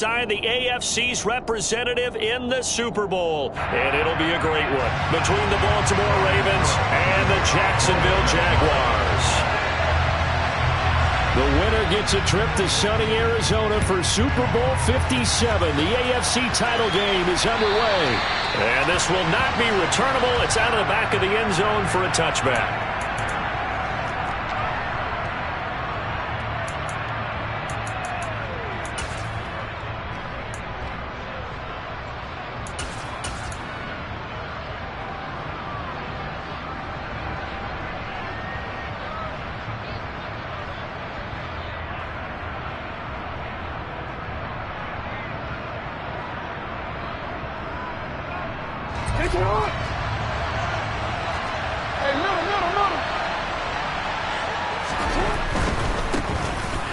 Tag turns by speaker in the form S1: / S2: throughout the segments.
S1: the AFC's representative in the Super Bowl. And it'll be a great one between the Baltimore Ravens and the Jacksonville Jaguars. The winner gets a trip to sunny Arizona for Super Bowl 57. The AFC title game is underway. And this will not be returnable. It's out of the back of the end zone for a touchback.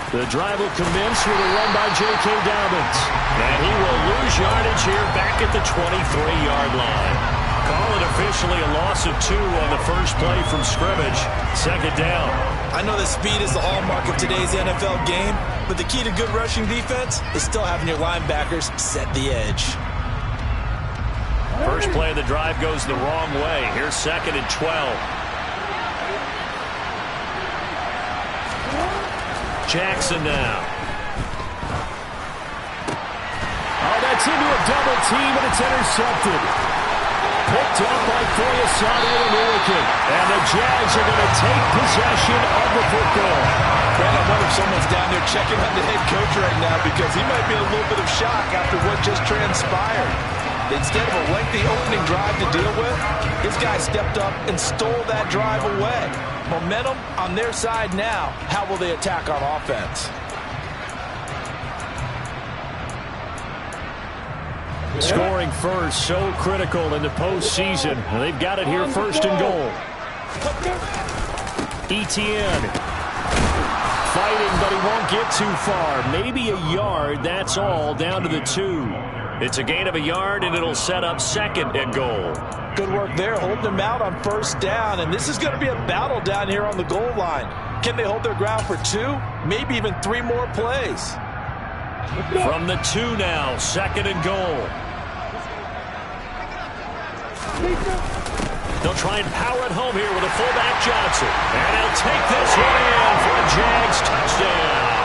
S2: The drive will commence with a run by J.K. Dobbins.
S1: And he will lose yardage here back at the 23-yard line. Call it officially a loss of 2 on the first play from scrimmage. Second down.
S3: I know that speed is the hallmark of today's NFL game, but the key to good rushing defense is still having your linebackers set the edge.
S1: First play of the drive goes the wrong way. Here's second and 12. Jackson now.
S2: Oh, that's into a double team, and it's intercepted. Picked up by Foyesade. And the Jags are going to take possession of the football.
S3: Brad, I wonder if someone's down there checking on the head coach right now because he might be in a little bit of shock after what just transpired. Instead of a lengthy opening drive to deal with, this guy stepped up and stole that drive away. Momentum on their side now. How will they attack on offense?
S2: Scoring first, so critical in the postseason. They've got it here first and goal. Etienne fighting, but he won't get too far. Maybe a yard, that's all, down to the 2.
S1: It's a gain of a yard, and it'll set up second and goal.
S3: Good work there, holding them out on first down. And this is going to be a battle down here on the goal line. Can they hold their ground for 2, maybe even 3 more plays?
S1: From the 2 now, second and goal. They'll try and power it home here with a fullback Johnson. And he'll take this one in for a Jags touchdown.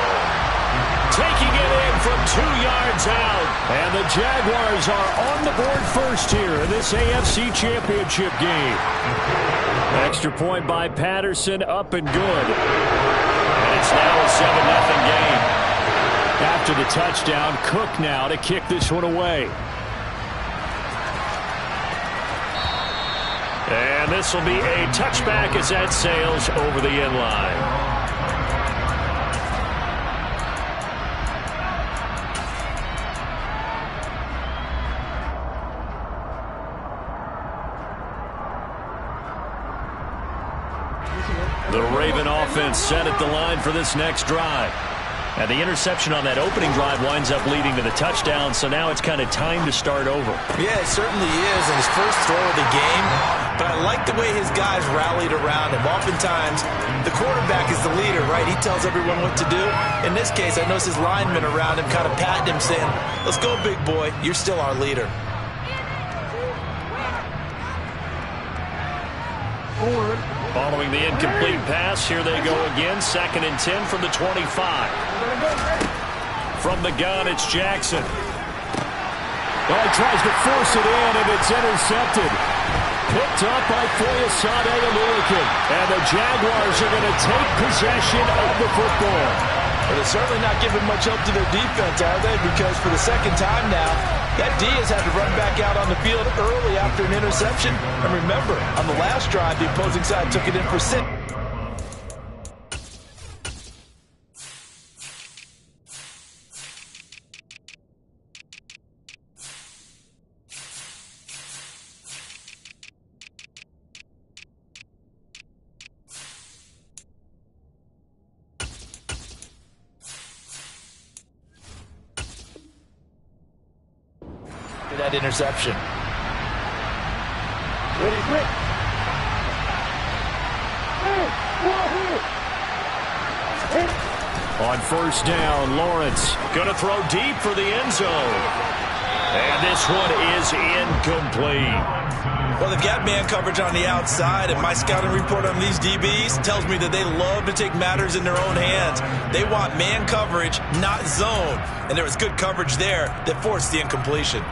S1: Taking it in from 2 yards out.
S2: And the Jaguars are on the board first here in this AFC Championship game. Extra point by Patterson, up and good.
S1: And it's now a 7-0 game.
S2: After the touchdown, Cook now to kick this one away.
S1: And this will be a touchback as that sails over the end line. The Raven offense set at the line for this next drive. And the interception on that opening drive winds up leading to the touchdown, so now it's kind of time to start over.
S3: Yeah, it certainly is, and his first throw of the game. But I like the way his guys rallied around him. Oftentimes, the quarterback is the leader, right? He tells everyone what to do. In this case, I noticed his linemen around him kind of patting him, saying, "Let's go, big boy. You're still our leader."
S1: Following the incomplete pass, here they go again. Second and 10 from the 25. From the gun, it's Jackson.
S2: Well, he tries to force it in, and it's intercepted. Picked up by Foyesade. And the Jaguars are going to take possession of the football.
S3: Well, they're certainly not giving much help to their defense, are they? Because for the second time now, that D has had to run back out on the field early after an interception. And remember, on the last drive, the opposing side took it in for 6. That interception.
S4: Ready, quick.
S2: On first down, Lawrence.
S1: Going to throw deep for the end zone. And this one is incomplete.
S3: Well, they've got man coverage on the outside, and my scouting report on these DBs tells me that they love to take matters in their own hands. They want man coverage, not zone. And there was good coverage there that forced the incompletion.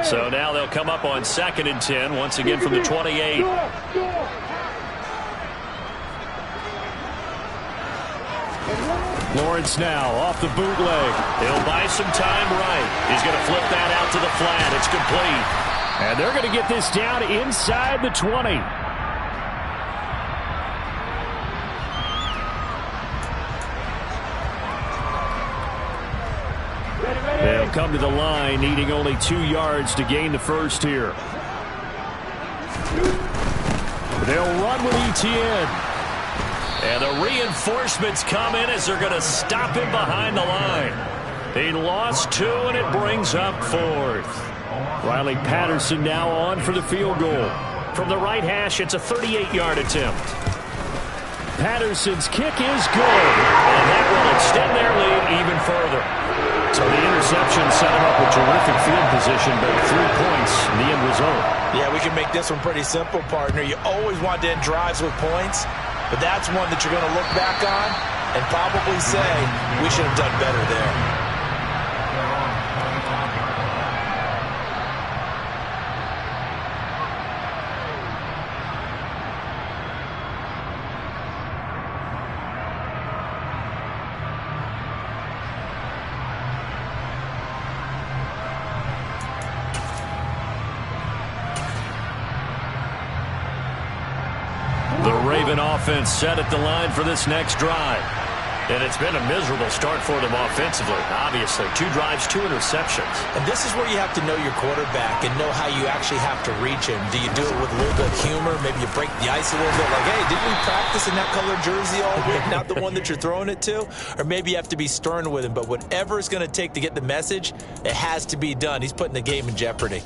S1: So now they'll come up on 2nd and 10, once again from the 28.
S2: Lawrence now off the bootleg.
S1: He'll buy some time right. He's going to flip that out to the flat. It's complete.
S2: And they're going to get this down inside the 20. They'll come to the line, needing only 2 yards to gain the first here. They'll run with ETN.
S1: And the reinforcements come in as they're going to stop him behind the line. He lost 2, and it brings up 4th.
S2: Riley Patterson now on for the field goal.
S1: From the right hash, it's a 38-yard attempt.
S2: Patterson's kick is good.
S1: And that will extend their lead even further.
S2: So the interception set him up with terrific field position, but 3 points in the end result.
S3: Yeah, we can make this one pretty simple, partner. You always want to end drives with points, but that's one that you're going to look back on and probably say, we should have done better there.
S1: Offense set at the line for this next drive. And it's been a miserable start for them offensively. Obviously, 2 drives, 2 interceptions.
S3: And this is where you have to know your quarterback and know how you actually have to reach him. Do you do it with a little bit of humor? Maybe you break the ice a little bit. Like, hey, didn't we practice in that color jersey all week? Not the one that you're throwing it to? Or maybe you have to be stern with him. But whatever it's going to take to get the message, it has to be done. He's putting the game in jeopardy.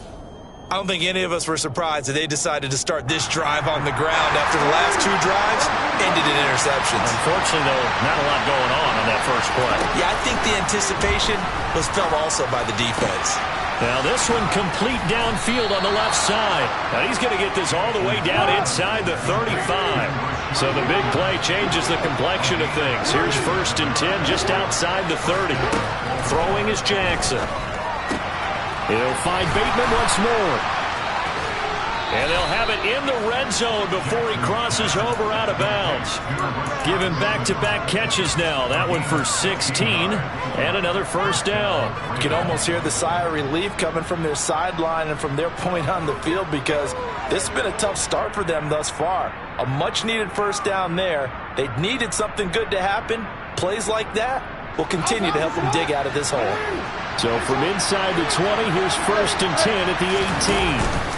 S3: I don't think any of us were surprised that they decided to start this drive on the ground after the last 2 drives ended in interceptions.
S1: Unfortunately, though, not a lot going on that first play.
S3: Yeah, I think the anticipation was felt also by the defense.
S1: Now this one complete downfield on the left side. Now he's going to get this all the way down inside the 35. So the big play changes the complexion of things. Here's 1st and 10 just outside the 30. Throwing is Jackson.
S2: He'll find Bateman once more.
S1: And they'll have it in the red zone before he crosses over out of bounds. Given back-to-back catches now. That one for 16 and another first down.
S3: You can almost hear the sigh of relief coming from their sideline and from their point on the field because this has been a tough start for them thus far. A much-needed first down there. They needed something good to happen. Plays like that will continue to help them dig out of this hole.
S2: So from inside the 20, here's 1st and 10 at the 18.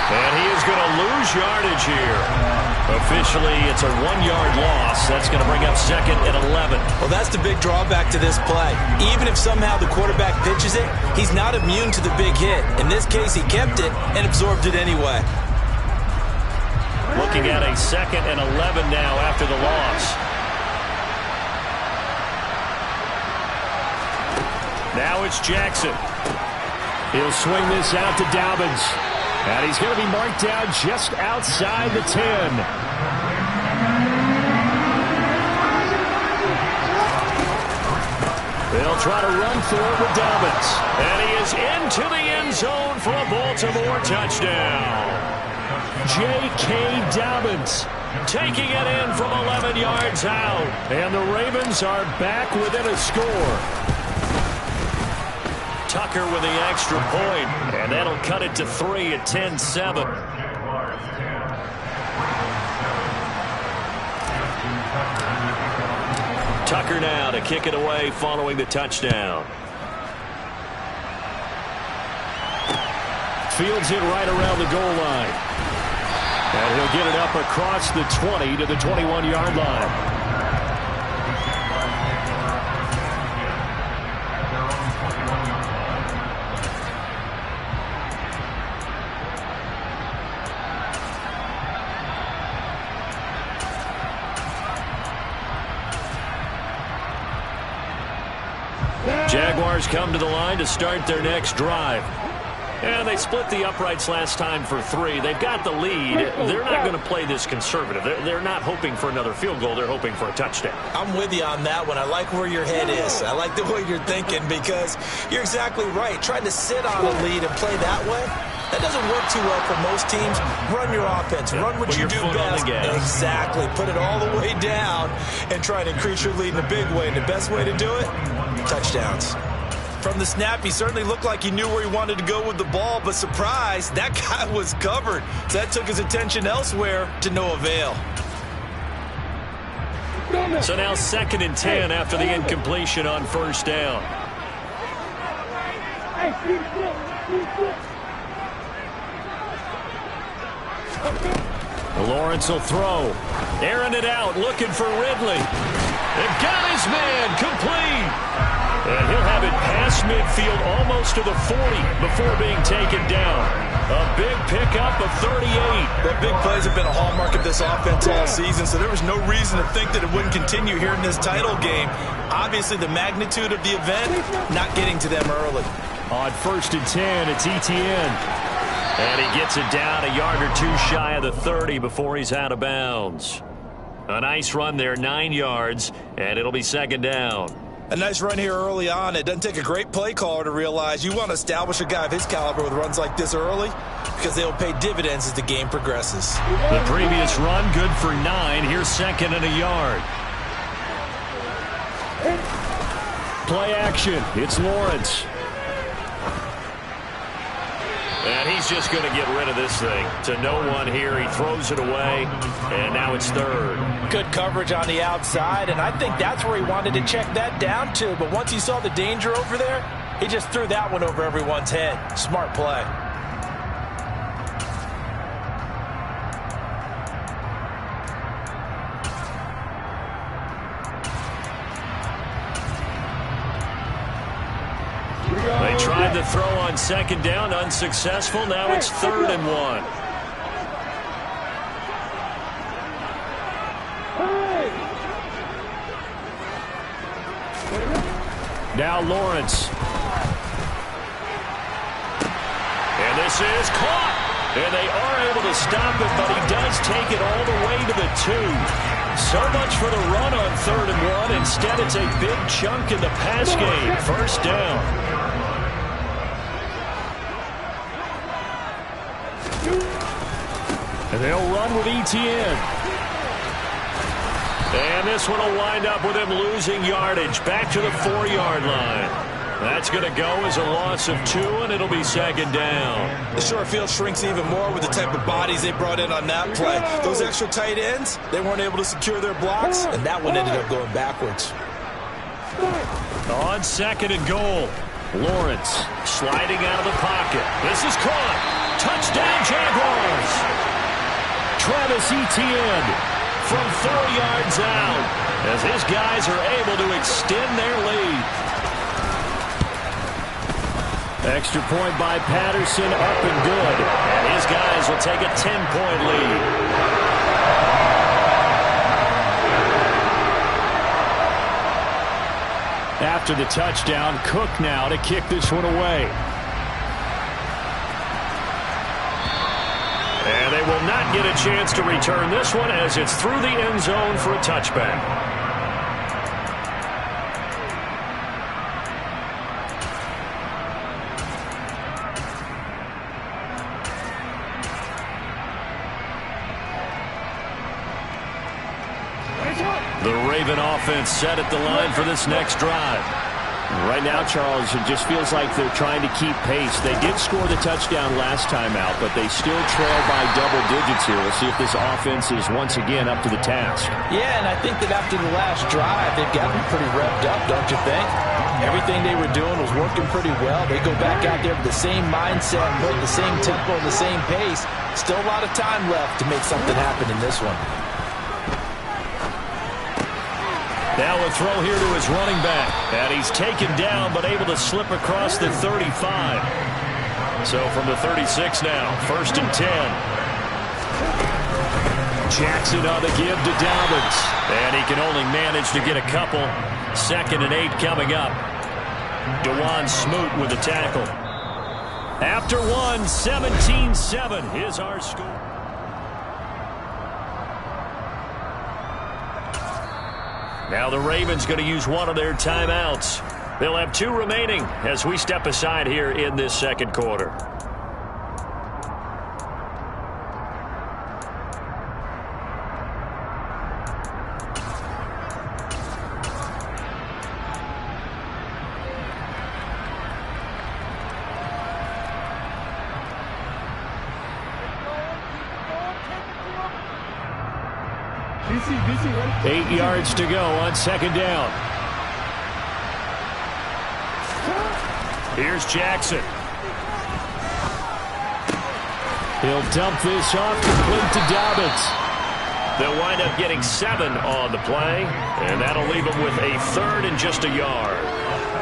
S1: And he is going to lose yardage here. Officially, it's a 1-yard loss. That's going to bring up 2nd and 11.
S3: Well, that's the big drawback to this play. Even if somehow the quarterback pitches it, he's not immune to the big hit. In this case, he kept it and absorbed it anyway.
S1: Looking at a 2nd and 11 now after the loss. Now it's Jackson.
S2: He'll swing this out to Dobbins. And he's going to be marked down just outside the 10. They'll try to run for it with Dobbins.
S1: And he is into the end zone for a Baltimore touchdown.
S2: J.K. Dobbins
S1: taking it in from 11 yards out.
S2: And the Ravens are back within a score.
S1: Tucker with the extra point, and that'll cut it to 3 at 10-7. Tucker now to kick it away following the touchdown.
S2: Fields it right around the goal line. And he'll get it up across the 20 to the 21-yard line.
S1: Jaguars come to the line to start their next drive. And they split the uprights last time for 3. They've got the lead. They're not going to play this conservative. They're not hoping for another field goal. They're hoping for a touchdown.
S3: I'm with you on that one. I like where your head is. I like the way you're thinking because you're exactly right. Trying to sit on a lead and play that way, that doesn't work too well for most teams. Run your offense. Run what you do best. Exactly. Put it all the way down and try to increase your lead in a big way. And the best way to do it, touchdowns. From the snap, he certainly looked like he knew where he wanted to go with the ball, but surprise, that guy was covered. So that took his attention elsewhere to no avail.
S1: So now 2nd and 10 after the incompletion on first down. Lawrence will throw. Airing it out, looking for Ridley. They've got his man, complete. And he'll have it past midfield almost to the 40 before being taken down. A big pickup of 38.
S3: That big plays have been a hallmark of this offense all season, so there was no reason to think that it wouldn't continue here in this title game. Obviously, the magnitude of the event, not getting to them early.
S1: On 1st and 10, it's Etienne. And he gets it down a yard or 2 shy of the 30 before he's out of bounds. A nice run there, 9 yards, and it'll be 2nd down.
S3: A nice run here early on. It doesn't take a great play caller to realize you want to establish a guy of his caliber with runs like this early because they'll pay dividends as the game progresses.
S1: The previous run, good for 9. Here's 2nd and a yard. Play action. It's Lawrence. And he's just going to get rid of this thing. To no one here. He throws it away, and now it's 3rd.
S3: Good coverage on the outside, and I think that's where he wanted to check that down to. But once he saw the danger over there, he just threw that one over everyone's head. Smart play.
S1: They tried to throw on 2nd down, unsuccessful. Now it's 3rd and 1. Now Lawrence. And this is caught. And they are able to stop it, but he does take it all the way to the 2. So much for the run on 3rd and 1. Instead, it's a big chunk in the pass game. 1st down. And they'll run with Etienne. And this one will wind up with him losing yardage back to the 4-yard line. That's going to go as a loss of 2, and it'll be 2nd down.
S3: The short field shrinks even more with the type of bodies they brought in on that play. Those extra tight ends, they weren't able to secure their blocks, and that one ended up going backwards.
S1: On 2nd and goal, Lawrence sliding out of the pocket. This is caught. Touchdown, Jaguars. Travis Etienne from 4 yards out as his guys are able to extend their lead. Extra point by Patterson, up and good. And his guys will take a 10-point lead. After the touchdown, Cook now to kick this one away. And they will not get a chance to return this one as it's through the end zone for a touchback. The Raven offense set at the line for this next drive.
S2: Right now, Charles, it just feels like they're trying to keep pace. They did score the touchdown last time out, but they still trail by double digits here. We'll see if this offense is once again up to the task.
S3: Yeah, and I think that after the last drive, they've gotten pretty revved up, don't you think? Everything they were doing was working pretty well. They go back out there with the same mindset, putting the same tempo and the same pace. Still a lot of time left to make something happen in this one.
S1: Now a throw here to his running back. And he's taken down, but able to slip across the 35. So from the 36 now, 1st and 10. Jackson on the give to Dobbins. And he can only manage to get a couple. 2nd and 8 coming up. DeJuan Smoot with the tackle. After one, 17-7 is our score. Now the Ravens going to use one of their timeouts. They'll have 2 remaining as we step aside here in this second quarter.
S2: BC,
S1: 8 yards to go on second down. Here's Jackson.
S2: He'll dump this off complete to Dobbins.
S1: They'll wind up getting 7 on the play, and that'll leave them with a third and just a yard.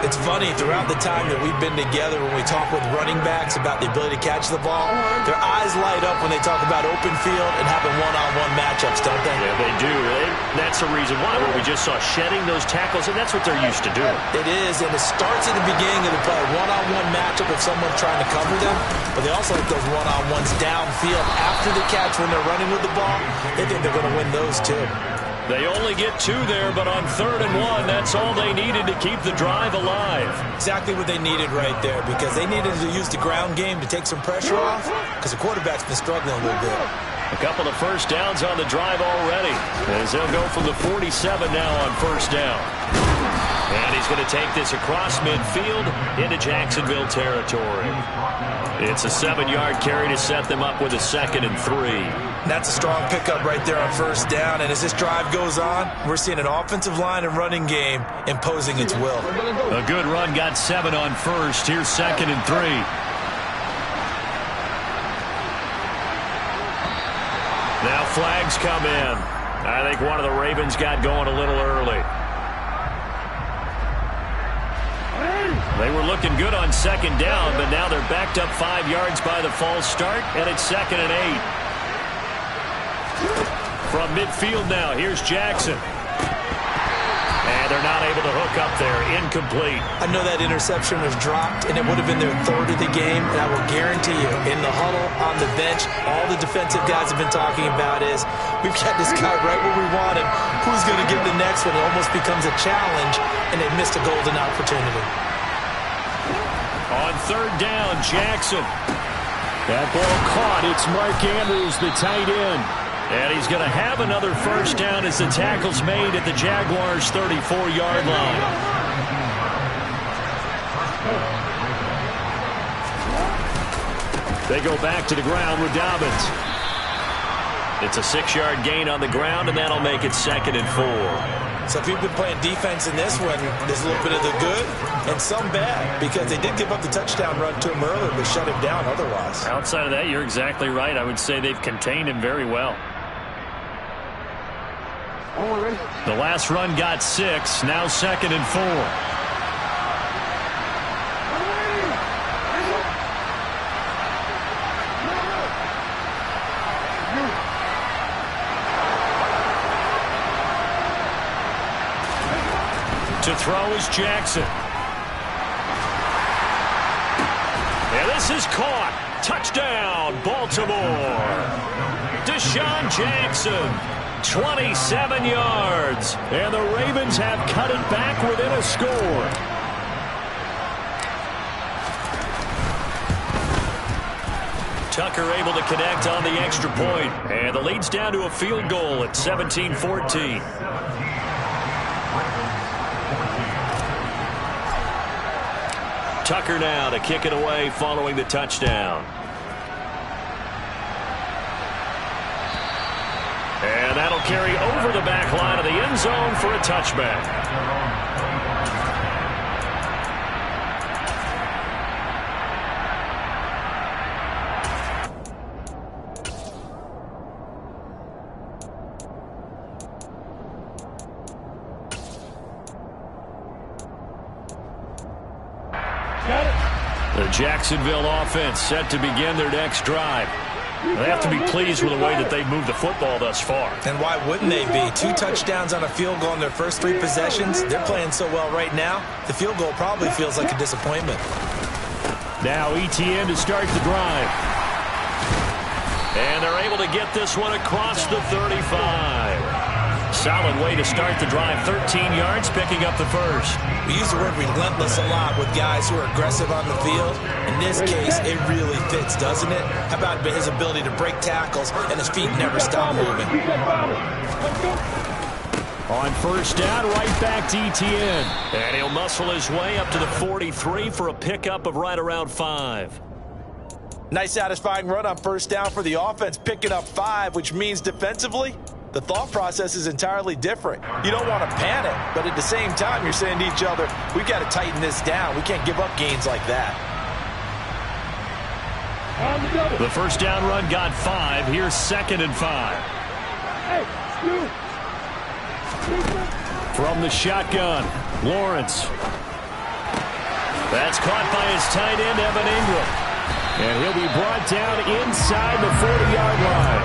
S3: It's funny, throughout the time that we've been together, when we talk with running backs about the ability to catch the ball, their eyes light up when they talk about open field and having one-on-one matchups, don't they?
S1: Yeah, they do. That's the reason why. Where we just saw shedding those tackles, and that's what they're used to doing.
S3: It is, and it starts at the beginning of the play. One-on-one matchup if someone's trying to cover them, but they also like those one-on-ones downfield after the catch when they're running with the ball. They think they're going to win those too.
S1: They only get 2 there, but on 3rd and 1, that's all they needed to keep the drive alive.
S3: Exactly what they needed right there, because they needed to use the ground game to take some pressure off, because the quarterback's been struggling a little bit.
S1: A couple of first downs on the drive already, as they'll go from the 47 now on first down. And he's going to take this across midfield into Jacksonville territory. It's a 7-yard carry to set them up with a 2nd and 3.
S3: That's a strong pickup right there on first down. And as this drive goes on, we're seeing an offensive line and running game imposing its will.
S1: A good run got 7 on first. Here's 2nd and 3. Now flags come in. I think one of the Ravens got going a little early. They were looking good on 2nd down, but now they're backed up 5 yards by the false start, and it's 2nd and 8. From midfield now, here's Jackson. And they're not able to hook up there. Incomplete.
S3: I know that interception was dropped, and it would have been their 3rd of the game, and I will guarantee you, in the huddle, on the bench, all the defensive guys have been talking about is, we've got this guy right where we want him. Who's going to get the next one? It almost becomes a challenge, and they missed a golden opportunity.
S1: On 3rd down, Jackson.
S2: That ball caught. It's Mark Andrews, the tight end.
S1: And he's going to have another first down as the tackle's made at the Jaguars' 34-yard line. They go back to the ground with Dobbins. It's a 6-yard gain on the ground, and that'll make it 2nd and 4.
S3: So if you've been playing defense in this one, there's a little bit of the good and some bad, because they did give up the touchdown run to him earlier, but shut him down otherwise.
S1: Outside of that, you're exactly right. I would say they've contained him very well. The last run got 6, now 2nd and 4. To throw is Jackson. And this is caught. Touchdown, Baltimore. Deshaun Jackson, 27 yards. And the Ravens have cut it back within a score. Tucker able to connect on the extra point. And the lead's down to a field goal at 17-14. Tucker now to kick it away following the touchdown. And that'll carry over the back line of the end zone for a touchback. The Jacksonville offense set to begin their next drive. They have to be pleased with the way that they've moved the football thus far.
S3: And why wouldn't they be? 2 touchdowns on a field goal in their first 3 possessions. They're playing so well right now, the field goal probably feels like a disappointment.
S1: Now ETN to start the drive. And they're able to get this one across the 35. Solid way to start the drive. 13 yards, picking up the first.
S3: We use the word relentless a lot with guys who are aggressive on the field. In this case, it really fits, doesn't it? How about his ability to break tackles and his feet never stop moving?
S1: On first down, right back to ETN. And he'll muscle his way up to the 43 for a pickup of right around 5.
S3: Nice satisfying run on first down for the offense, picking up 5, which means defensively, the thought process is entirely different. You don't want to panic, but at the same time, you're saying to each other, we've got to tighten this down. We can't give up gains like that.
S1: The first down run got 5. Here's 2nd and 5. From the shotgun, Lawrence. That's caught by his tight end, Evan Ingram. And he'll be brought down inside the 40-yard line.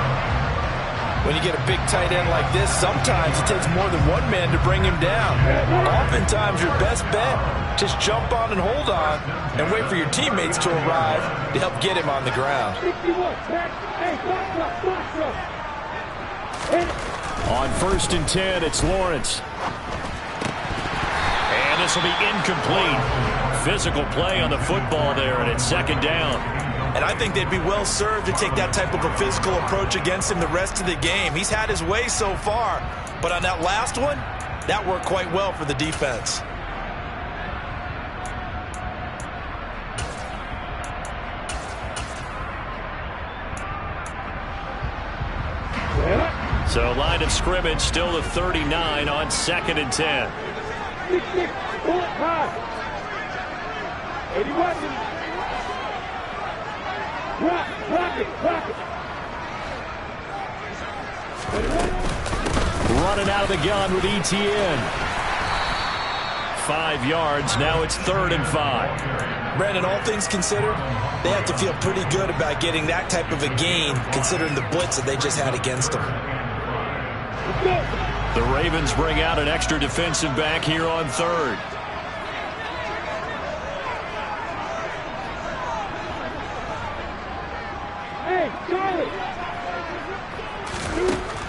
S3: When you get a big tight end like this, sometimes it takes more than one man to bring him down. Oftentimes, your best bet, just jump on and hold on and wait for your teammates to arrive to help get him on the ground.
S1: On 1st and 10, it's Lawrence. And this will be incomplete. Physical play on the football there, and it's 2nd down.
S3: And I think they'd be well served to take that type of a physical approach against him the rest of the game. He's had his way so far, but on that last one, that worked quite well for the defense.
S1: So line of scrimmage still the 39 on 2nd and 10.
S2: 81. Rock it.
S1: Running out of the gun with ETN. 5 yards. Now it's 3rd and 5.
S3: Brandon, all things considered, they have to feel pretty good about getting that type of a gain, considering the blitz that they just had against them.
S1: The Ravens bring out an extra defensive back here on 3rd.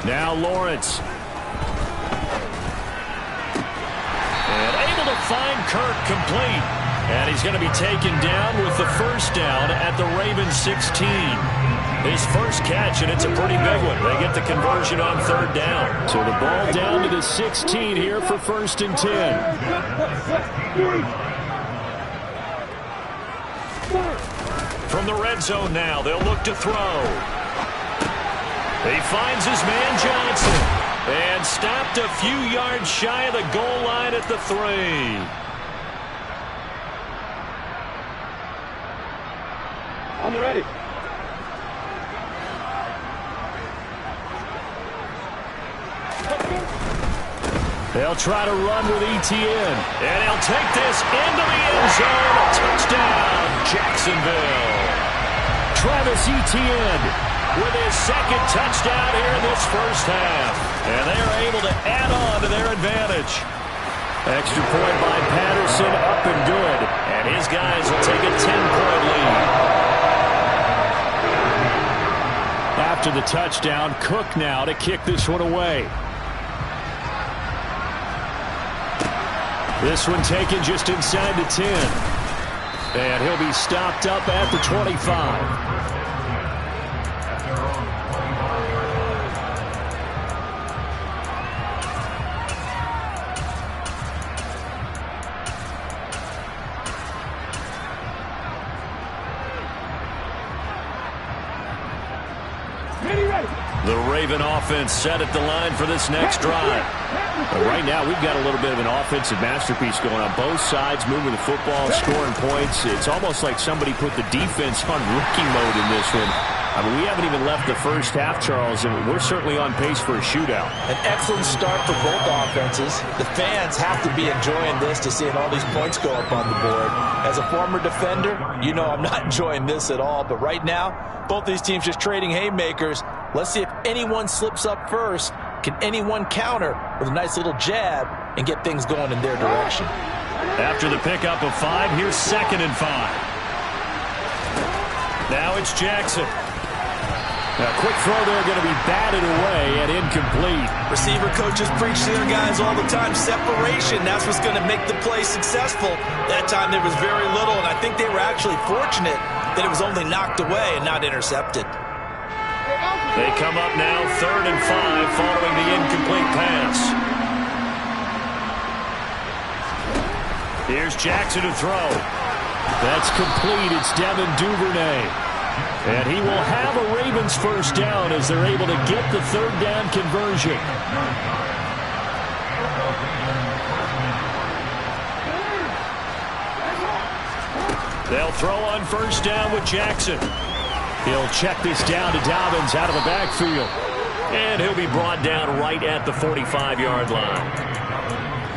S1: Now Lawrence. And able to find Kirk complete. And he's going to be taken down with the first down at the Ravens 16. His first catch, and it's a pretty big one. They get the conversion on 3rd down. So the ball down to the 16 here for 1st and 10. From the red zone now, they'll look to throw. He finds his man Johnson and stopped a few yards shy of the goal line at the 3.
S2: I'm ready.
S1: They'll try to run with ETN, and he'll take this into the end zone. A touchdown, Jacksonville. Travis Etienne with his 2nd touchdown here in this first half. And they're able to add on to their advantage. Extra point by Patterson, up and good. And his guys will take a 10-point lead. After the touchdown, Cook now to kick this one away. This one taken just inside the 10. And he'll be stopped up at the 25. The Raven offense set at the line for this next drive. But right now, we've got a little bit of an offensive masterpiece going on. Both sides moving the football, scoring points. It's almost like somebody put the defense on rookie mode in this one. I mean, we haven't even left the first half, Charles, and we're certainly on pace for a shootout.
S3: An excellent start for both offenses. The fans have to be enjoying this to seeing all these points go up on the board. As a former defender, you know I'm not enjoying this at all. But right now, both these teams just trading haymakers. Let's see if anyone slips up first. Can anyone counter with a nice little jab and get things going in their direction?
S1: After the pickup of 5, here's 2nd and 5. Now it's Jackson. A quick throw there, going to be batted away and incomplete.
S3: Receiver coaches preach to their guys all the time. Separation, that's what's going to make the play successful. That time there was very little, and I think they were actually fortunate that it was only knocked away and not intercepted.
S1: They come up now 3rd and 5 following the incomplete pass. Here's Jackson to throw. That's complete. It's Devin Duvernay. And he will have a Ravens first down as they're able to get the 3rd down conversion. They'll throw on first down with Jackson. He'll check this down to Dobbins out of the backfield. And he'll be brought down right at the 45-yard line.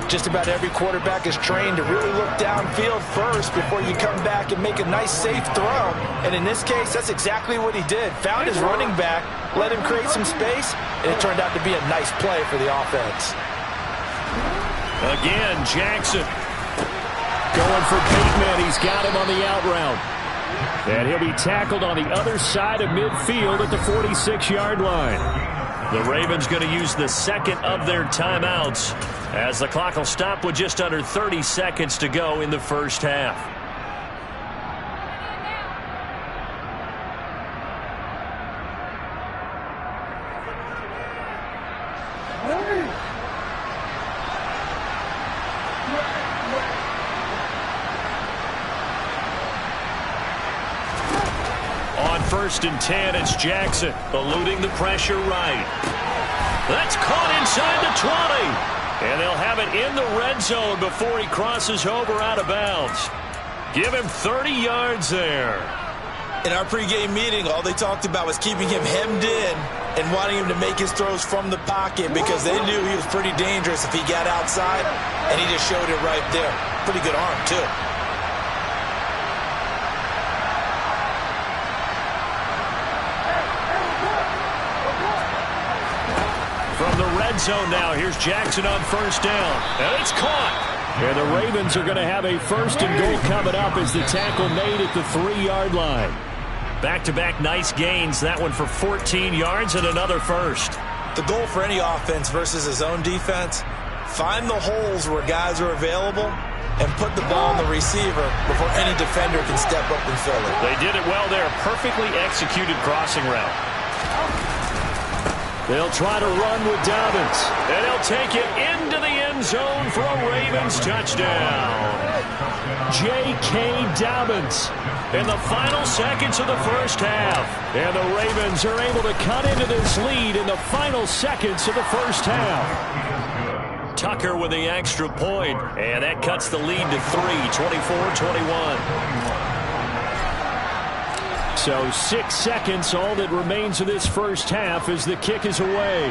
S3: Just about every quarterback is trained to really look downfield first before you come back and make a nice, safe throw. And in this case, that's exactly what he did. Found his running back, let him create some space, and it turned out to be a nice play for the offense.
S1: Again, Jackson going for Bateman. He's got him on the out route. And he'll be tackled on the other side of midfield at the 46-yard line. The Ravens going to use the 2nd of their timeouts as the clock will stop with just under 30 seconds to go in the first half. On 1st and 10, it's Jackson eluding the pressure right. That's caught inside the 20. And they'll have it in the red zone before he crosses over out of bounds. Give him 30 yards there.
S3: In our pregame meeting, all they talked about was keeping him hemmed in and wanting him to make his throws from the pocket because they knew he was pretty dangerous if he got outside, and he just showed it right there. Pretty good arm, too.
S1: From the red zone now, here's Jackson on first down. And it's caught. And the Ravens are going to have a 1st and goal coming up as the tackle made at the 3-yard line. Back-to-back nice gains. That one for 14 yards and another first.
S3: The goal for any offense versus his own defense, find the holes where guys are available and put the ball on the receiver before any defender can step up and fill it.
S1: They did it well there. Perfectly executed crossing route. They'll try to run with Dobbins. And he'll take it into the end zone for a Ravens touchdown. J.K. Dobbins in the final seconds of the first half. And the Ravens are able to cut into this lead in the final seconds of the first half. Tucker with the extra point. And that cuts the lead to 3, 24-21. So 6 seconds, all that remains of this first half as the kick is away.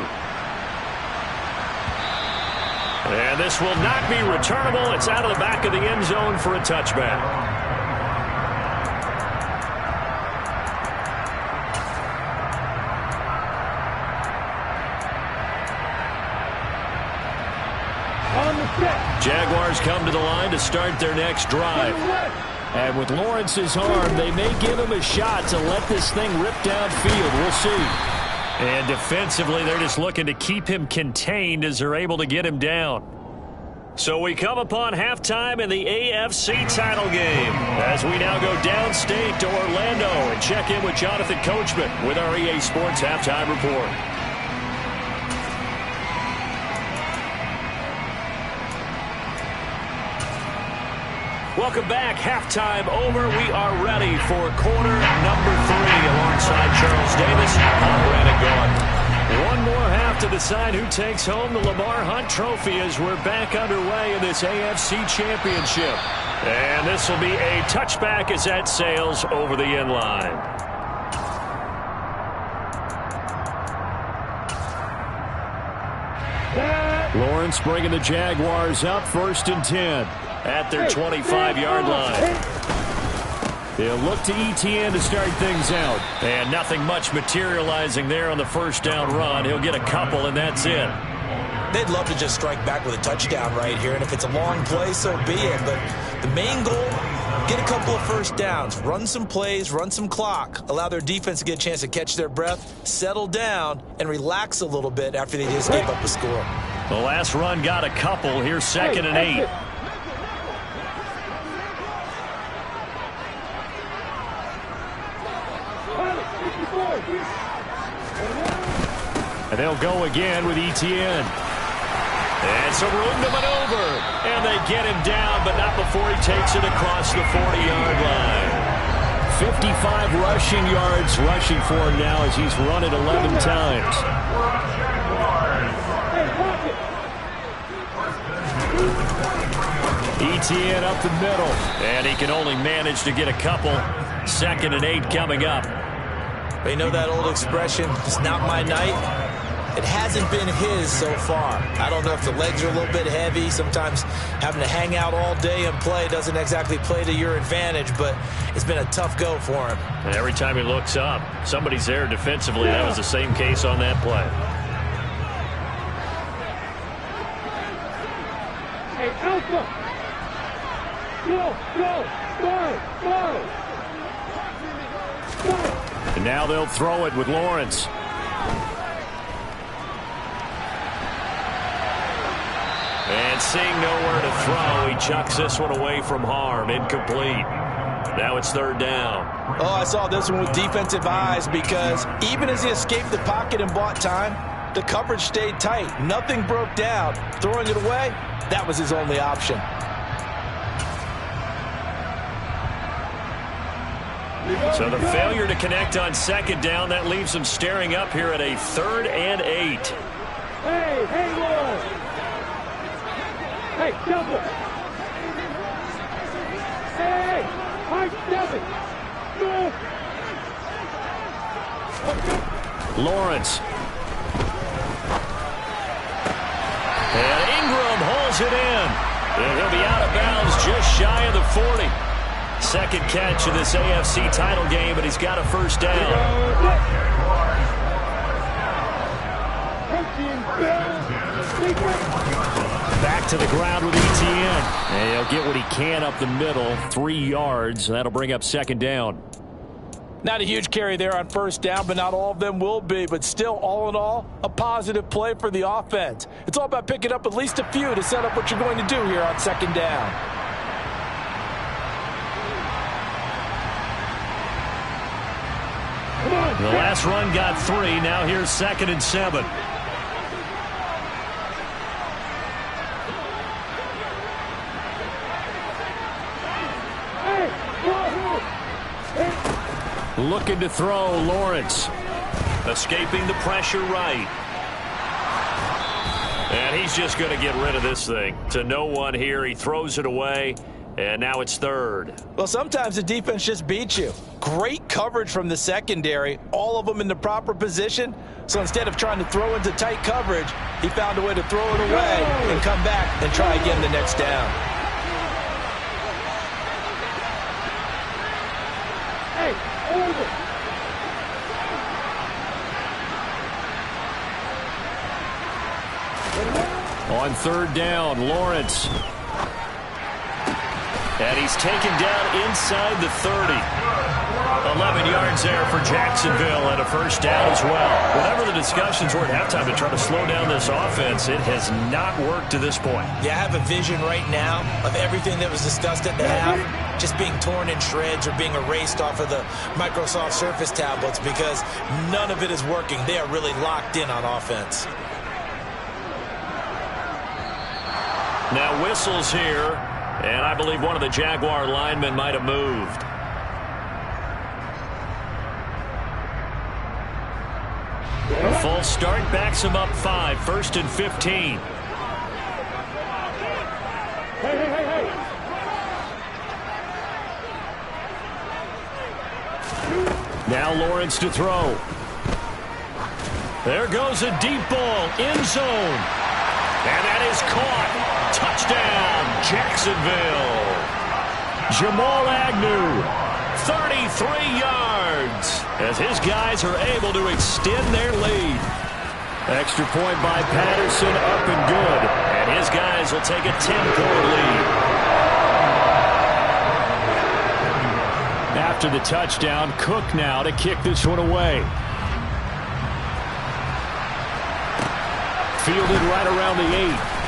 S1: And this will not be returnable. It's out of the back of the end zone for a touchback. Jaguars come to the line to start their next drive. And with Lawrence's arm, they may give him a shot to let this thing rip downfield. We'll see. And defensively, they're just looking to keep him contained as they're able to get him down. So we come upon halftime in the AFC title game as we now go downstate to Orlando and check in with Jonathan Coachman with our EA Sports Halftime Report. Welcome back. Halftime over. We are ready for quarter number 3 alongside Charles Davis. I'm Brandon Gaudin. One more half to decide who takes home the Lamar Hunt Trophy as we're back underway in this AFC Championship. And this will be a touchback as that sails over the end line.
S2: Lawrence bringing the Jaguars up 1st and 10.
S1: At their 25-yard line.
S2: They'll look to ETN to start things out.
S1: And nothing much materializing there on the first down run. He'll get a couple, and that's it.
S3: They'd love to just strike back with a touchdown right here, and if it's a long play, so be it. But the main goal, get a couple of first downs, run some plays, run some clock, allow their defense to get a chance to catch their breath, settle down, and relax a little bit after they just gave up a score.
S1: The last run got a couple. Here's 2nd and 8.
S2: And they'll go again with ETN.
S1: And some room to maneuver. And they get him down, but not before he takes it across the 40-yard line.
S2: 55 rushing yards rushing for him now as he's run it 11 times. ETN up the middle.
S1: And he can only manage to get a couple. 2nd and 8 coming up.
S3: You know that old expression, it's not my night? It hasn't been his so far. I don't know if the legs are a little bit heavy. Sometimes having to hang out all day and play doesn't exactly play to your advantage, but it's been a tough go for him.
S1: And every time he looks up, somebody's there defensively. That was the same case on that play.
S4: Hey, Alpha! Go!
S2: And now they'll throw it with Lawrence.
S1: And seeing nowhere to throw, he chucks this one away from harm. Incomplete. Now it's 3rd down.
S3: Oh, I saw this one with defensive eyes because even as he escaped the pocket and bought time, the coverage stayed tight. Nothing broke down. Throwing it away, that was his only option.
S1: So the failure to connect on 2nd down, that leaves them staring up here at a 3rd and 8.
S4: Hey, Lord! Hey, double! Hey, Mike, double!
S2: Lawrence.
S1: And Ingram holds it in. And he'll be out of bounds just shy of the 40. 2nd catch of this AFC title game, but he's got a 1st down.
S2: Back to the ground with ETN. And he'll get what he can up the middle. 3 yards. That'll bring up 2nd down.
S3: Not a huge carry there on 1st down, but not all of them will be. But still, all in all, a positive play for the offense. It's all about picking up at least a few to set up what you're going to do here on 2nd down.
S1: The last run got 3. Now here's 2nd and 7.
S2: Looking to throw, Lawrence.
S1: Escaping the pressure right. And he's just going to get rid of this thing. To no one here. He throws it away. And now it's 3rd.
S3: Well, sometimes the defense just beats you. Great coverage from the secondary, all of them in the proper position. So instead of trying to throw into tight coverage, he found a way to throw it away and come back and try again the next down.
S4: Hey, over!
S2: On 3rd down, Lawrence.
S1: And he's taken down inside the 30. 11 yards there for Jacksonville and a 1st down as well. Whatever the discussions were at halftime to try to slow down this offense, it has not worked to this point.
S3: Yeah, I have a vision right now of everything that was discussed at the half just being torn in shreds or being erased off of the Microsoft Surface tablets because none of it is working. They are really locked in on offense.
S1: Now whistles here, and I believe one of the Jaguar linemen might have moved. A full start backs him up 5, 1st and 15.
S4: Hey!
S2: Now Lawrence to throw.
S1: There goes a deep ball, end zone. And that is caught. Touchdown, Jacksonville. Jamal Agnew, 33 yards, as his guys are able to extend their lead. Extra point by Patterson, up and good. And his guys will take a 10-point lead. After the touchdown, Cook now to kick this one away. Fielded right around the 8.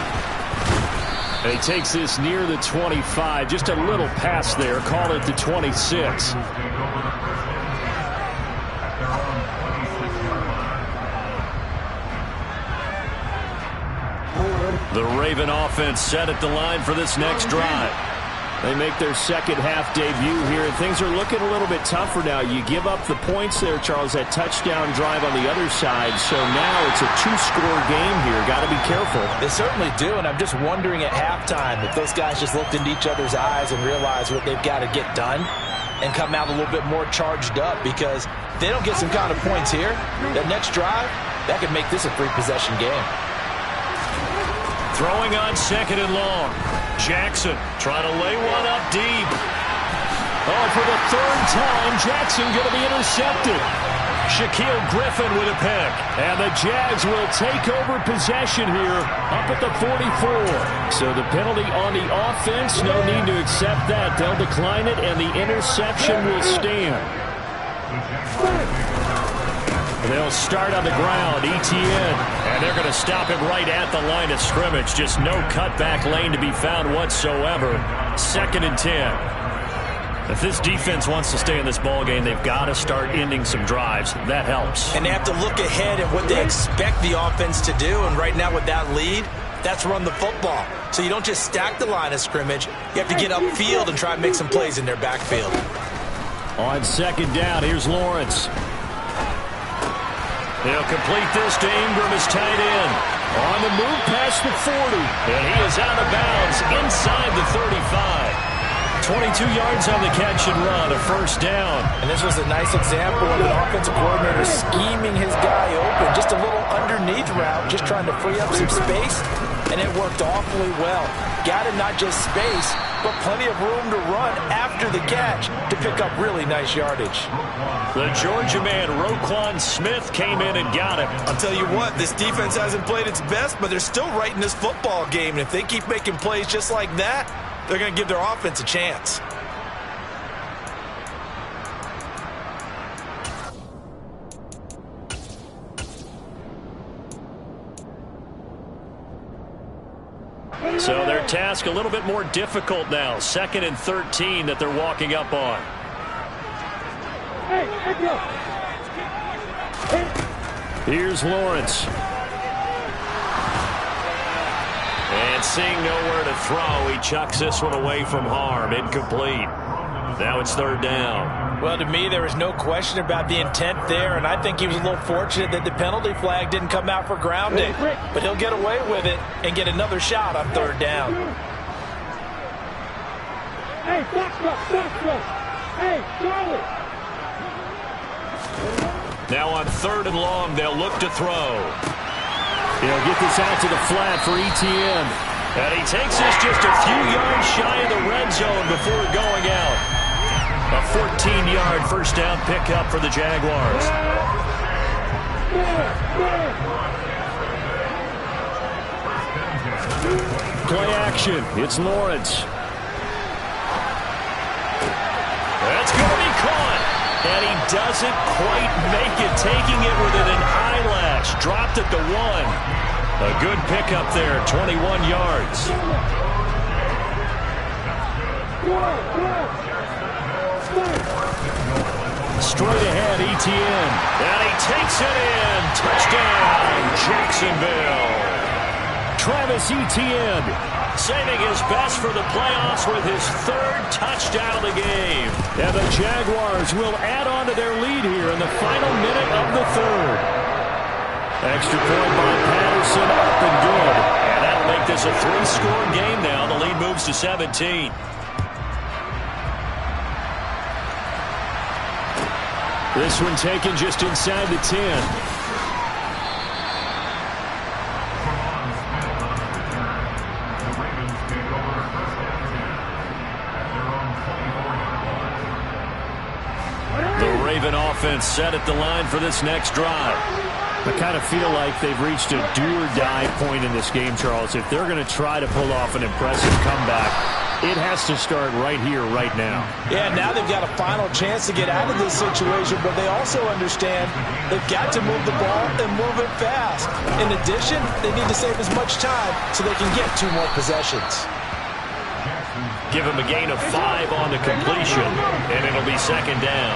S1: And he takes this near the 25. Just a little pass there. Call it the 26. The Raven offense set at the line for this next drive. They make their second half debut here, and things are looking a little bit tougher now. You give up the points there, Charles, that touchdown drive on the other side. So now it's a two-score game here. Got to be careful.
S3: They certainly do, and I'm just wondering at halftime if those guys just looked into each other's eyes and realized what they've got to get done and come out a little bit more charged up, because if they don't get some kind of points here, that next drive, that could make this a three-possession game.
S1: Throwing on second and long. Jackson trying to lay one up deep. Oh, for the third time, Jackson going to be intercepted. Shaquille Griffin with a pick. And the Jags will take over possession here up at the 44. So the penalty on the offense, no need to accept that. They'll decline it, and the interception will stand. They'll start on the ground, Etienne. And they're going to stop him right at the line of scrimmage. Just no cutback lane to be found whatsoever. 2nd and 10. If this defense wants to stay in this ballgame, they've got to start ending some drives. That helps.
S3: And they have to look ahead at what they expect the offense to do. And right now with that lead, that's run the football. So you don't just stack the line of scrimmage. You have to get upfield and try and make some plays in their backfield.
S1: On second down, here's Lawrence. He'll complete this to Ingram, his tight end. On the move past the 40. And he is out of bounds inside the 35. 22 yards on the catch and run, a first down.
S3: And this was a nice example of an offensive coordinator scheming his guy open. Just a little underneath route, just trying to free up some space. And it worked awfully well. Got him not just space, but plenty of room to run after the catch to pick up really nice yardage.
S1: The Georgia man, Roquan Smith, came in and got him.
S3: I'll tell you what, this defense hasn't played its best, but they're still right in this football game. And if they keep making plays just like that, they're going to give their offense a chance.
S1: So their task a little bit more difficult now. 2nd and 13 that they're walking up on. Here's Lawrence. And seeing nowhere to throw, he chucks this one away from harm. Incomplete. Now it's 3rd down.
S3: Well, to me, there is no question about the intent there, and I think he was a little fortunate that the penalty flag didn't come out for grounding. But he'll get away with it and get another shot on 3rd down.
S4: Hey, back up. Hey, Charlie.
S1: Now on 3rd and long, they'll look to throw. He'll get this out to the flat for Etienne. And he takes this just a few yards shy of the red zone before going out. A 14-yard first down pickup for the Jaguars. Play action. It's Lawrence. That's going to be caught. And he doesn't quite make it, taking it within an eyelash. Dropped at the 1. A good pickup there, 21 yards. Straight ahead, Etienne. And he takes it in. Touchdown, Jacksonville. Travis Etienne saving his best for the playoffs with his 3rd touchdown of the game. And the Jaguars will add on to their lead here in the final minute of the 3rd. Extra point by Patterson, up and good. And that'll make this a 3-score game now. The lead moves to 17. This one taken just inside the 10. offense set at the line for this next drive.
S2: I kind of feel like they've reached a do-or-die point in this game, Charles. If they're going to try to pull off an impressive comeback, it has to start right here, right now.
S3: Yeah, now they've got a final chance to get out of this situation, but they also understand they've got to move the ball and move it fast. In addition, they need to save as much time so they can get 2 more possessions.
S1: Give him a gain of 5 on the completion, and it'll be second down.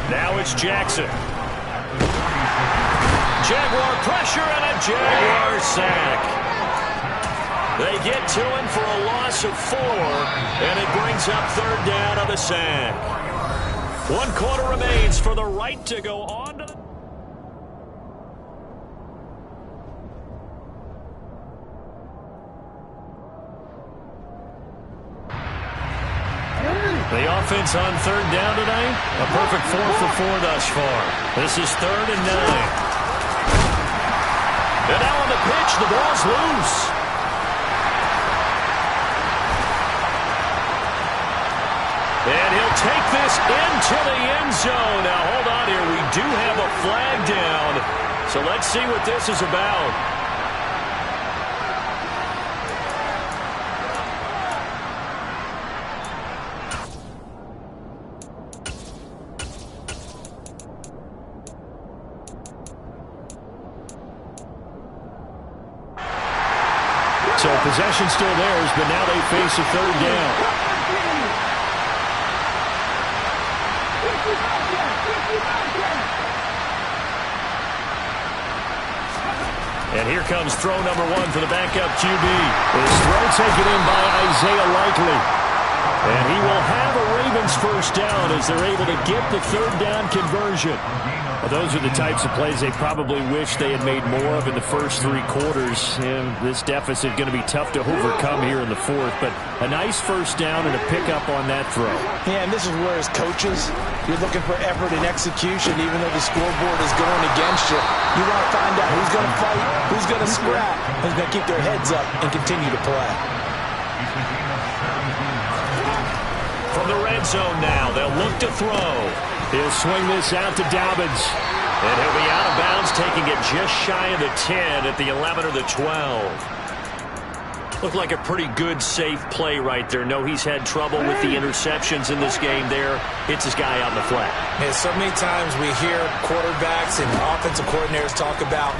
S1: Now it's Jackson. Jaguar pressure and a Jaguar sack. They get to him for a loss of 4, and it brings up third down on the sack. 1 quarter remains for the right to go on to the... The offense on third down tonight, a perfect 4 for 4 thus far. This is 3rd and 9. And now on the pitch, the ball's loose. And he'll take this into the end zone. Now hold on here, we do have a flag down. So let's see what this is about. So possession still theirs, but now they face a third down. And here comes throw number 1 for the backup QB.
S2: His throw taken in by Isaiah Likely. And he will have a Ravens first down as they're able to get the third down conversion. Well, those are the types of plays they probably wish they had made more of in the first 3 quarters. And this deficit going to be tough to overcome here in the 4th. But a nice first down and a pickup on that throw.
S3: Yeah, and this is where as coaches, you're looking for effort and execution even though the scoreboard is going against you. You want to find out who's going to fight, who's going to scrap, who's going to keep their heads up and continue to play.
S1: From the red zone now, they'll look to throw.
S2: He'll swing this out to Dobbins.
S1: And he'll be out of bounds, taking it just shy of the 10 at the 11 or the 12. Looked like a pretty good, safe play right there. No, he's had trouble with the interceptions in this game there. Hits his guy out in the flat.
S3: Yeah, so many times we hear quarterbacks and offensive coordinators talk about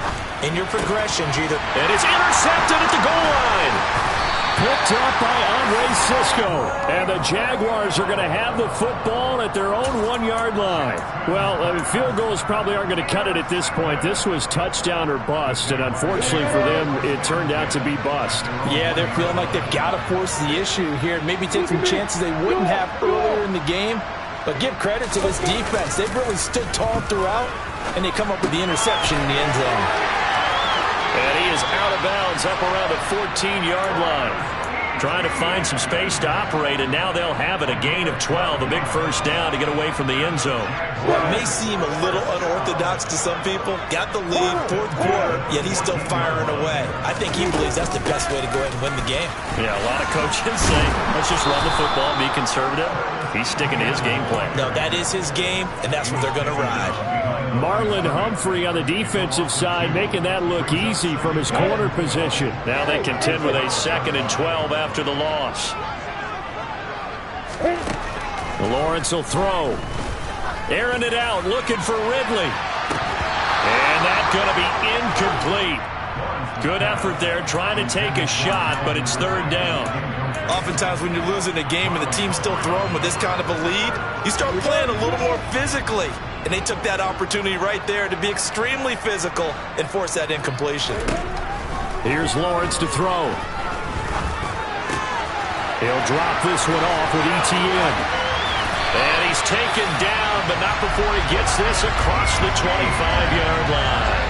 S3: in your progressions, either...
S1: And it's intercepted at the goal line.
S2: Picked up by Andre Cisco. And the Jaguars are going to have the football at their own 1-yard line. Well, field goals probably aren't going to cut it at this point. This was touchdown or bust, and unfortunately for them, it turned out to be bust.
S3: Yeah, they're feeling like they've got to force the issue here. Maybe take some chances they wouldn't have earlier in the game. But give credit to this defense. They've really stood tall throughout, and they come up with the interception in the end zone.
S1: And he is out of bounds up around the 14-yard line. Trying to find some space to operate, and now they'll have it. A gain of 12, a big first down to get away from the end zone.
S3: Well, it may seem a little unorthodox to some people. Got the lead, 4th quarter, yet he's still firing away. I think he believes that's the best way to go ahead and win the game.
S1: Yeah, a lot of coaches say, let's just run the football and be conservative. He's sticking to his game plan.
S3: No, that is his game, and that's what they're going to ride.
S2: Marlon Humphrey on the defensive side, making that look easy from his corner position.
S1: Now they contend with a 2nd and 12 after the loss.
S2: Lawrence will throw.
S1: Airing it out, looking for Ridley. And that's going to be incomplete. Good effort there, trying to take a shot, but it's 3rd down.
S3: Oftentimes when you're losing a game and the team's still throwing with this kind of a lead, you start playing a little more physically. And they took that opportunity right there to be extremely physical and force that incompletion.
S2: Here's Lawrence to throw. He'll drop this one off with ETN.
S1: And he's taken down, but not before he gets this across the 25-yard line.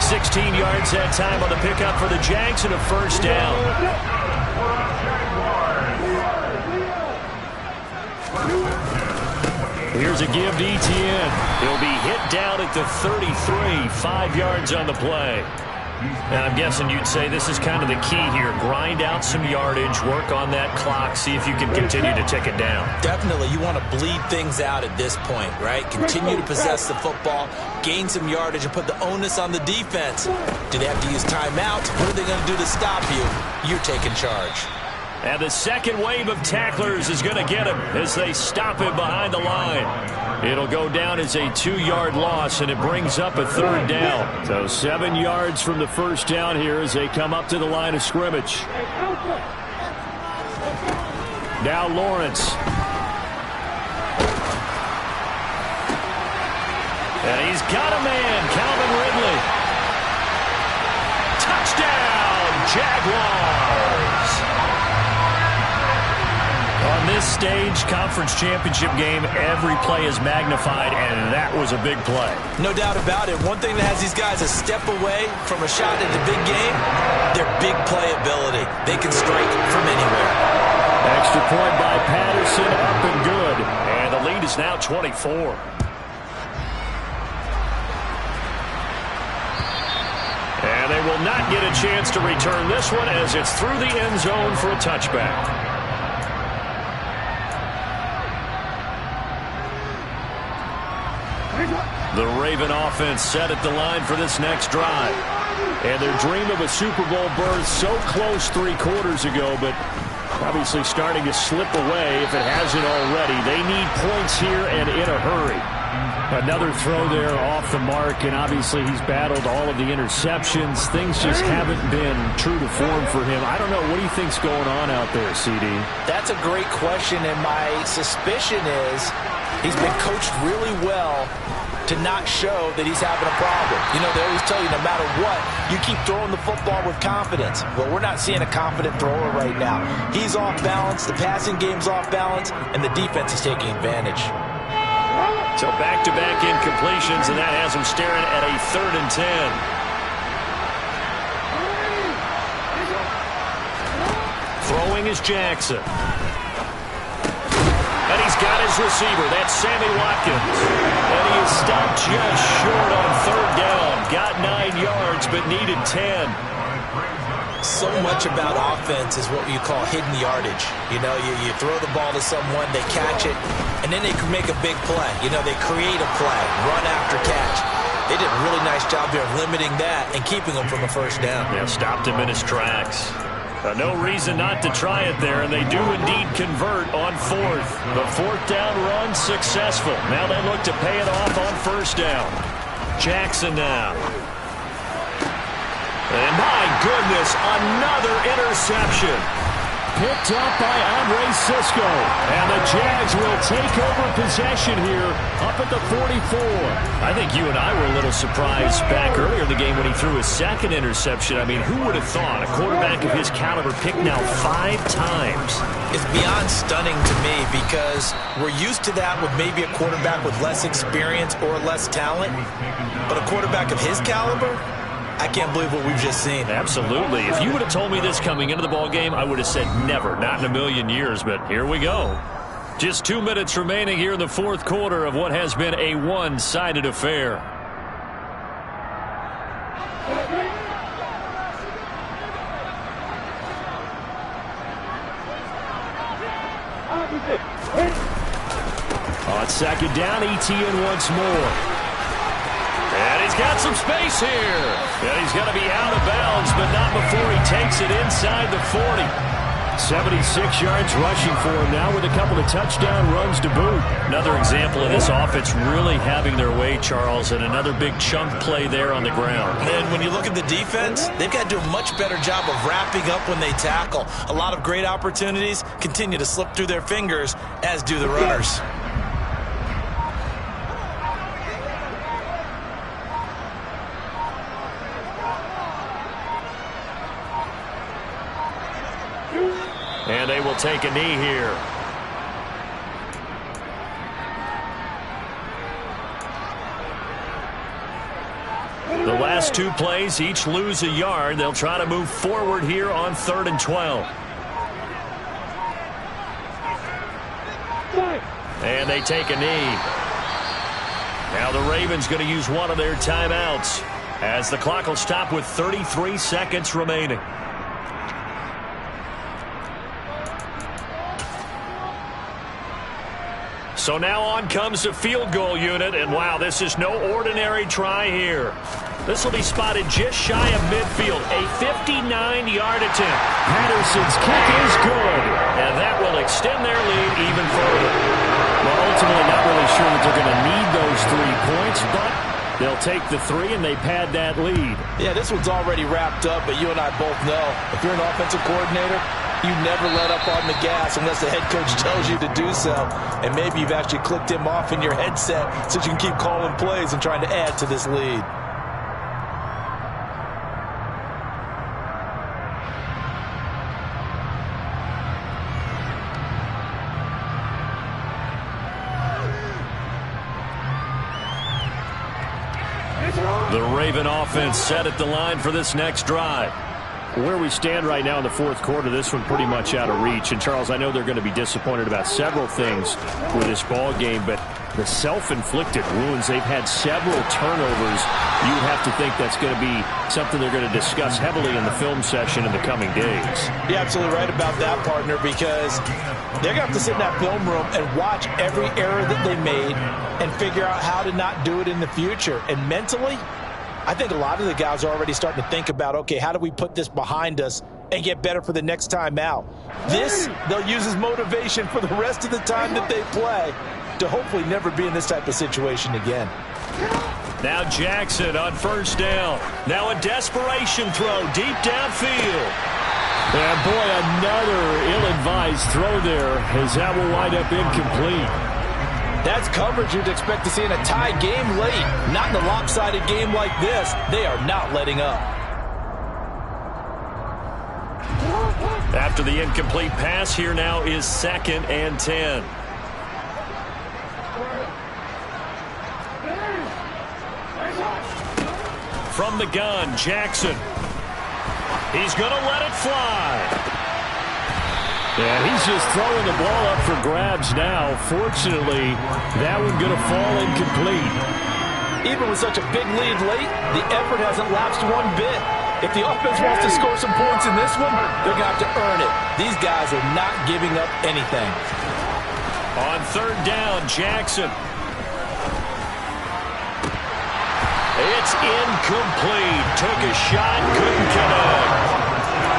S1: 16 yards that time on the pickup for the Jags and a first down.
S2: Here's a give to ETN.
S1: He'll be hit down at the 33, 5 yards on the play. And I'm guessing you'd say this is kind of the key here. Grind out some yardage, work on that clock, see if you can continue to tick it down.
S3: Definitely, you want to bleed things out at this point, right? Continue to possess the football, gain some yardage, and put the onus on the defense. Do they have to use timeouts? What are they going to do to stop you? You're taking charge.
S1: And the second wave of tacklers is going to get him as they stop him behind the line. It'll go down as a 2-yard loss, and it brings up a 3rd down.
S2: So 7 yards from the first down here as they come up to the line of scrimmage. Now Lawrence.
S1: And he's got a man, Calvin Ridley. Touchdown, Jaguars. On this stage, conference championship game, every play is magnified, and that was a big play.
S3: No doubt about it. One thing that has these guys a step away from a shot at the big game, their big play ability. They can strike from anywhere.
S2: Extra point by Patterson, up and good.
S1: And the lead is now 24. And they will not get a chance to return this one as it's through the end zone for a touchback. The Raven offense set at the line for this next drive.
S2: And their dream of a Super Bowl berth so close 3 quarters ago, but obviously starting to slip away if it hasn't already. They need points here and in a hurry. Another throw there off the mark, and obviously he's battled all of the interceptions. Things just haven't been true to form for him. I don't know. What do you think's going on out there, CD?
S3: That's a great question, and my suspicion is he's been coached really well to not show that he's having a problem. You know, they always tell you no matter what, you keep throwing the football with confidence. Well, we're not seeing a confident thrower right now. He's off balance, the passing game's off balance, and the defense is taking advantage.
S1: So back-to-back incompletions, and that has him staring at a 3rd and 10. Throwing is Jackson. And he's got his receiver. That's Sammy Watkins. And he is stopped just short on 3rd down. Got 9 yards, but needed 10.
S3: So much about offense is what you call hidden yardage. You know, you throw the ball to someone, they catch it, and then they can make a big play. You know, they create a play, run after catch. They did a really nice job there of limiting that and keeping him from a 1st down.
S1: Yeah, stopped him in his tracks. No reason not to try it there, and they do indeed convert on 4th. The 4th down run successful. Now they look to pay it off on 1st down. Jackson now. And my goodness, another interception.
S2: Picked up by Andre Sisco. And the Jags will take over possession here up at the 44.
S1: I think you and I were a little surprised back earlier in the game when he threw his 2nd interception. I mean, who would have thought a quarterback of his caliber picked now 5 times?
S3: It's beyond stunning to me because we're used to that with maybe a quarterback with less experience or less talent. But a quarterback of his caliber, I can't believe what we've just seen.
S1: Absolutely. If you would have told me this coming into the ball game, I would have said never, not in a million years, but here we go. Just 2 minutes remaining here in the 4th quarter of what has been a one-sided affair.
S2: On 2nd down, ETN once more.
S1: And he's got some space here. And he's going to be out of bounds, but not before he takes it inside the 40.
S2: 76 yards rushing for him now with a couple of touchdown runs to boot.
S1: Another example of this offense really having their way, Charles, and another big chunk play there on the ground.
S3: And when you look at the defense, they've got to do a much better job of wrapping up when they tackle. A lot of great opportunities continue to slip through their fingers, as do the runners.
S1: And they will take a knee here. The last 2 plays, each lose a yard. They'll try to move forward here on 3rd and 12. And they take a knee. Now the Ravens going to use one of their timeouts. as the clock will stop with 33 seconds remaining. So now on comes the field goal unit, and wow, this is no ordinary try here. This will be spotted just shy of midfield, a 59-yard attempt.
S2: Patterson's kick is good.
S1: And that will extend their lead even further.
S2: Well, ultimately, not really sure that they're going to need those 3 points, but they'll take the 3 and they pad that lead.
S3: Yeah, this one's already wrapped up, but you and I both know if you're an offensive coordinator, you never let up on the gas unless the head coach tells you to do so. And maybe you've actually clicked him off in your headset so you can keep calling plays and trying to add to this lead.
S1: The Raven offense set at the line for this next drive.
S2: Where we stand right now in the fourth quarter, this one pretty much out of reach. And, Charles, I know they're going to be disappointed about several things with this ball game, but the self-inflicted wounds, they've had several turnovers. You have to think that's going to be something they're going to discuss heavily in the film session in the coming days.
S3: You're absolutely right about that, partner, because they're going to have to sit in that film room and watch every error that they made and figure out how to not do it in the future. And mentally, I think a lot of the guys are already starting to think about, okay, how do we put this behind us and get better for the next time out? This, they'll use as motivation for the rest of the time that they play to hopefully never be in this type of situation again.
S1: Now Jackson on first down. Now a desperation throw deep downfield.
S2: And, boy, another ill-advised throw there as that will wind up incomplete.
S3: That's coverage you'd expect to see in a tie game late. Not in a lopsided game like this. They are not letting up.
S1: After the incomplete pass, here now is 2nd and 10. From the gun, Jackson. He's going to let it fly.
S2: Yeah, he's just throwing the ball up for grabs now. Fortunately, that one going to fall incomplete.
S3: Even with such a big lead late, the effort hasn't lapsed one bit. If the offense wants to score some points in this one, they're going to have to earn it. These guys are not giving up anything.
S1: On 3rd down, Jackson. It's incomplete. Took a shot, couldn't connect.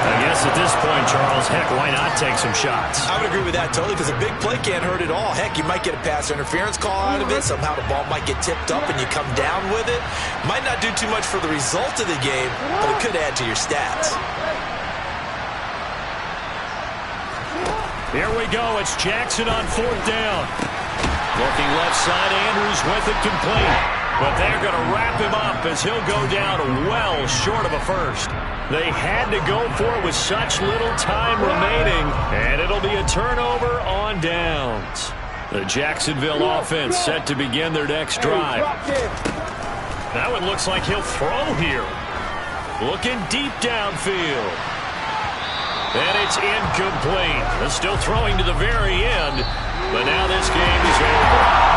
S1: I guess at this point, Charles, heck, why not take some shots?
S3: I would agree with that totally, because a big play can't hurt at all. Heck, you might get a pass interference call out of it. Somehow the ball might get tipped up and you come down with it. Might not do too much for the result of the game, but it could add to your stats.
S1: Here we go. It's Jackson on 4th down. Looking left side, Andrews with it complete. But they're going to wrap him up as he'll go down well short of a first. They had to go for it with such little time remaining, and it'll be a turnover on downs. The Jacksonville offense set to begin their next drive. That one looks like he'll throw here. Looking deep downfield. And it's incomplete. They're still throwing to the very end, but now this game is over.